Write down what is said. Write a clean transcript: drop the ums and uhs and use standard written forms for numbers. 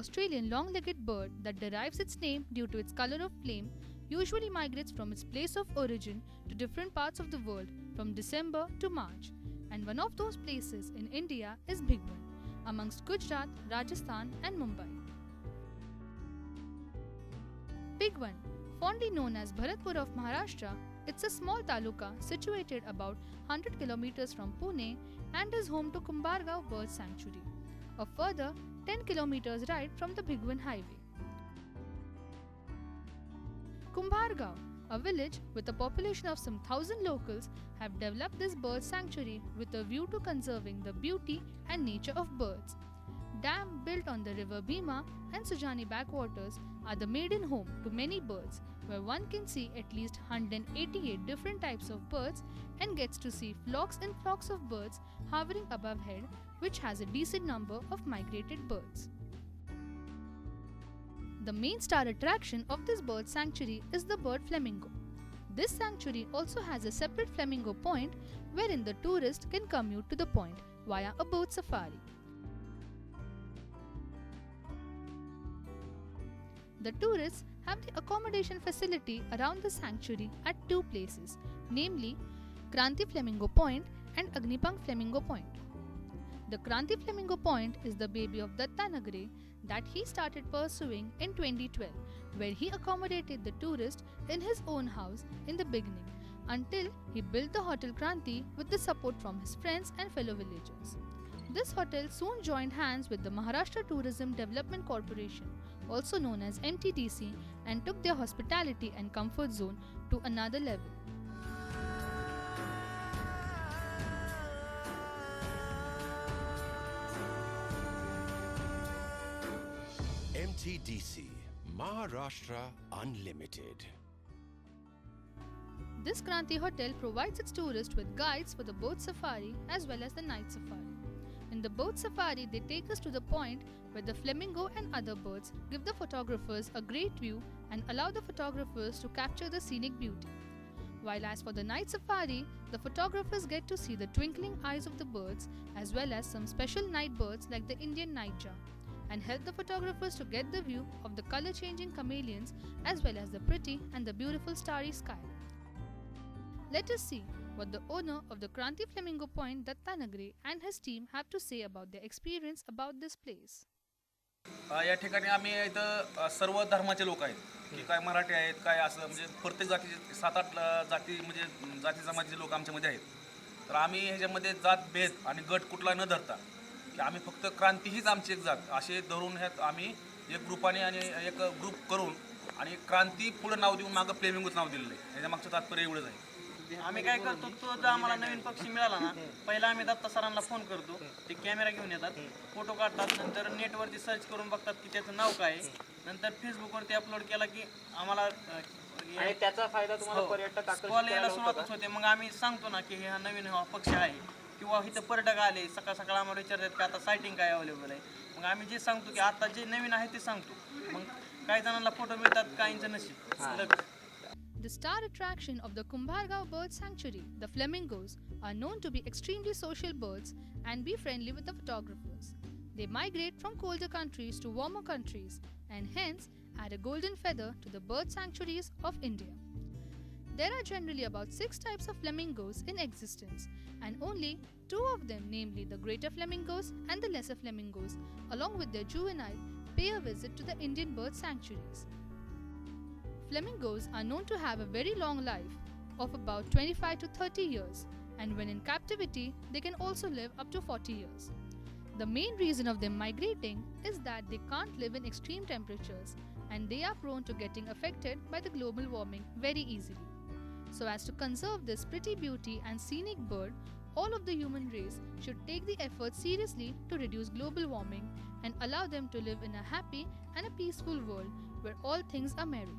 Australian long-legged bird that derives its name due to its color of flame, usually migrates from its place of origin to different parts of the world from December to March. And one of those places in India is Bhigwan, amongst Gujarat, Rajasthan and Mumbai. Bhigwan, fondly known as Bharatpur of Maharashtra, it's a small taluka situated about 100 kilometers from Pune and is home to Kumbhargaon Bird Sanctuary, a further 10 kilometers ride from the Bhigwan highway. Kumbhargaon, a village with a population of some 1,000 locals, have developed this bird sanctuary with a view to conserving the beauty and nature of birds. Dam built on the river Bhima and Sujani backwaters are the maiden home to many birds, where one can see at least 188 different types of birds and gets to see flocks and flocks of birds hovering above head, which has a decent number of migrated birds. The main star attraction of this bird sanctuary is the bird flamingo. This sanctuary also has a separate flamingo point wherein the tourist can commute to the point via a boat safari. The tourists have the accommodation facility around the sanctuary at two places, namely Kranti Flamingo Point and Agnipang Flamingo Point. The Kranti Flamingo Point is the baby of Datta Nagare that he started pursuing in 2012, where he accommodated the tourist in his own house in the beginning until he built the Hotel Kranti with the support from his friends and fellow villagers. This hotel soon joined hands with the Maharashtra Tourism Development Corporation, also known as MTDC, and took their hospitality and comfort zone to another level. MTDC, Maharashtra Unlimited. This Kranti Hotel provides its tourists with guides for the boat safari as well as the night safari. In the boat safari, they take us to the point where the flamingo and other birds give the photographers a great view and allow the photographers to capture the scenic beauty. While as for the night safari, the photographers get to see the twinkling eyes of the birds as well as some special night birds like the Indian nightjar, and help the photographers to get the view of the color-changing chameleons as well as the pretty and the beautiful starry sky. Let us see what the owner of the Kranti Flamingo Point, Datta Nagare, and his team have to say about their experience about this place. या ठिकाणी आम्ही इथं सर्व धर्माचे लोक आहेत की काय मराठी आहेत काय असं म्हणजे प्रत्येक जातीचे 7-8 जाती म्हणजे जाती जमातीचे लोक आमच्यामध्ये आहेत तर आम्ही ह्याच्यामध्ये जात भेद आणि गट कुठला न धरता की आम्ही फक्त क्रांती हीच आमची एक जात असे धरून ह्यात आम्ही एक ग्रुपाने आणि एक ग्रुप करून आणि क्रांती पुढे नाव देऊन मागं फ्लेमिंगोच नाव दिलेलं आहे ह्याच्या मागचं तात्पर्य एवढंच आहे आम्ही काय करतो तो जर आम्हाला नवीन पक्षी मिळाला ना पहिला आम्ही दत्ता सरांना फोन करतो ते कॅमेरा घेऊन येतात फोटो काढतात नंतर नेटवरती सर्च करून बघतात की त्याचं नाव काय आहे नंतर फेसबुकवरती अपलोड केला की आम्हाला आणि त्याचा फायदा तुम्हाला पर्यटक कॉल यायला सुरुवातच होते मग आम्ही सांगतो ना की हा नवीन पक्षी आहे किंवा इथं पर्यटक आले सकाळ सकाळ आम्हाला विचारतात की आता सायटिंग काय अवेलेबल आहे मग आम्ही जे सांगतो की आता जे नवीन आहे ते सांगतो मग काही जणांना फोटो मिळतात काहींचं नशीब. The star attraction of the Kumbhargaon Bird Sanctuary, the flamingos, are known to be extremely social birds and be friendly with the photographers. They migrate from colder countries to warmer countries and hence add a golden feather to the bird sanctuaries of India. There are generally about 6 types of flamingos in existence, and only 2 of them, namely the greater flamingos and the lesser flamingos, along with their juvenile, pay a visit to the Indian bird sanctuaries. Flamingos are known to have a very long life of about 25 to 30 years, and when in captivity, they can also live up to 40 years. The main reason of them migrating is that they can't live in extreme temperatures and they are prone to getting affected by the global warming very easily. So as to conserve this pretty beauty and scenic bird, all of the human race should take the effort seriously to reduce global warming and allow them to live in a happy and a peaceful world where all things are merry.